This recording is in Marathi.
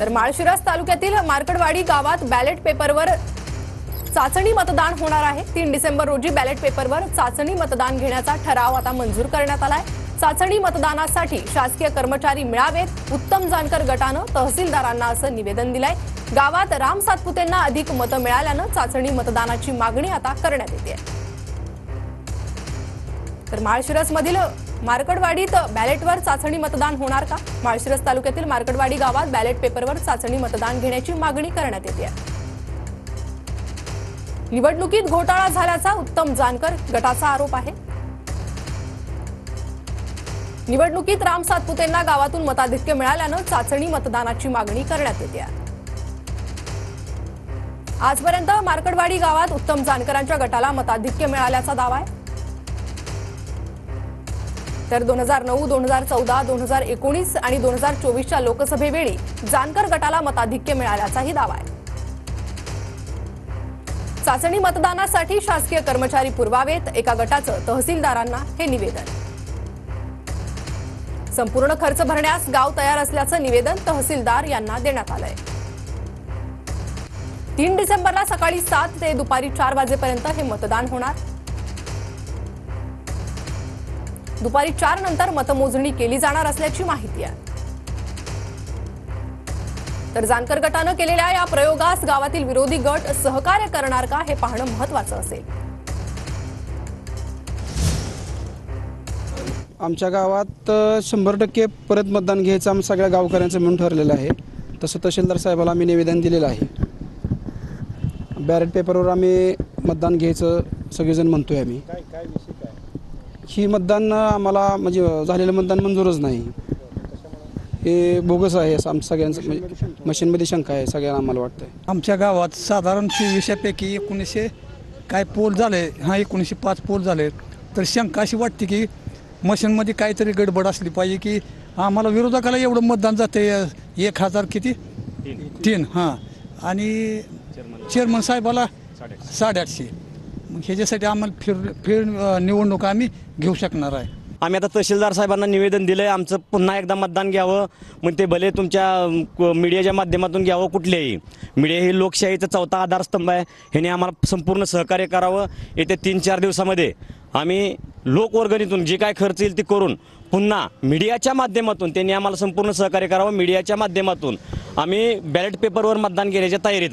तर माळशिरस तालुक्यातील मार्कडवाडी गावात बॅलेट पेपरवर चाचणी मतदान होणार आहे। 3 डिसेंबर रोजी बॅलेट पेपरवर चाचणी मतदान घेण्याचा ठराव आता मंजूर करण्यात आलाय। चाचणी मतदानासाठी शासकीय कर्मचारी मिळावेत, उत्तम जानकर गटानं तहसीलदारांना असं निवेदन दिलंय। गावात राम सातपुतेंना अधिक मतं मिळाल्यानं चाचणी मतदानाची मागणी आता करण्यात येते। तर माळशिरसमधील मार्कडवाडीत बॅलेटवर चाचणी मतदान होणार का? माळशिरस तालुक्यातील मार्कडवाडी गावात बॅलेट पेपरवर चाचणी मतदान घेण्याची मागणी करण्यात येते। निवडणुकीत घोटाळा झाल्याचा उत्तम जानकर गटाचा आरोप आहे। निवडणुकीत राम सातपुतेंना गावातून मताधिक्य मिळाल्यानं चाचणी मतदानाची मागणी करण्यात येते। आजपर्यंत मार्कडवाडी गावात उत्तम जानकरांच्या गटाला मताधिक्य मिळाल्याचा दावा आहे। तर 2009, 2014, 2019 आणि 2024च्या लोकसभेवेळी जानकर गटाला मताधिक्य मिळाल्याचाही दावा आहे। चाचणी मतदानासाठी शासकीय कर्मचारी पुरवावेत, एका गटाचं तहसीलदारांना हे निवेदन। संपूर्ण खर्च भरण्यास गाव तयार असल्याचं निवेदन तहसीलदार यांना देण्यात आलंय। 3 डिसेंबरला सकाळी 7 ते दुपारी 4 वाजेपर्यंत हे मतदान होणार। दुपारी 4 नंतर मतमोजणी केली जाणार असल्याची माहिती आहे। तर जानकर गटानं केलेल्या या प्रयोगास गावातील विरोधी गट सहकार्य करणार का हे पाहणं महत्त्वाचं असेल। आमच्या गावात 100% परत मतदान घ्यायचं आम्ही सगळ्या गावकऱ्यांचं म्हणून ठरलेलं आहे। तसं तहसीलदार साहेबाला आम्ही निवेदन दिलेलं आहे। बॅलेट पेपरवर आम्ही मतदान घ्यायचं सगळेजण म्हणतोय आम्ही। ही मतदान आम्हाला म्हणजे झालेलं मतदान मंजूरच नाही, हे बोगस आहे असं सगळ्यांचं मशीनमध्ये शंका आहे सगळ्यांना आम्हाला वाटतंय। आमच्या गावात साधारण 2400पैकी 1900 काय पोल झाले, 1905 पोल झाले। तर शंका अशी वाटते की मशीनमध्ये काहीतरी गडबड असली पाहिजे की आम्हाला विरोधकाला एवढं मतदान जाते 1000 किती 3 आणि चेअरमन साहेबाला 850। मग ह्याच्यासाठी आम्हाला फिर निवडणूक आम्ही घेऊ शकणार आहे। आम्ही आता तहसीलदार साहेबांना निवेदन दिलंय, आमचं पुन्हा एकदा मतदान घ्यावं। मग ते भले तुमच्या मीडियाच्या माध्यमातून घ्यावं, कुठल्याही मीडिया ही लोकशाहीचा चौथा आधारस्तंभ आहे। ह्याने आम्हाला संपूर्ण सहकार्य करावं। येत्या 3-4 दिवसामध्ये आम्ही लोकवर्गणीतून जे काय खर्च येईल ते करून पुन्हा मीडियाच्या माध्यमातून त्यांनी आम्हाला संपूर्ण सहकार्य करावं। मीडियाच्या माध्यमातून आम्ही बॅलेट पेपरवर मतदान घेण्याच्या तयारीत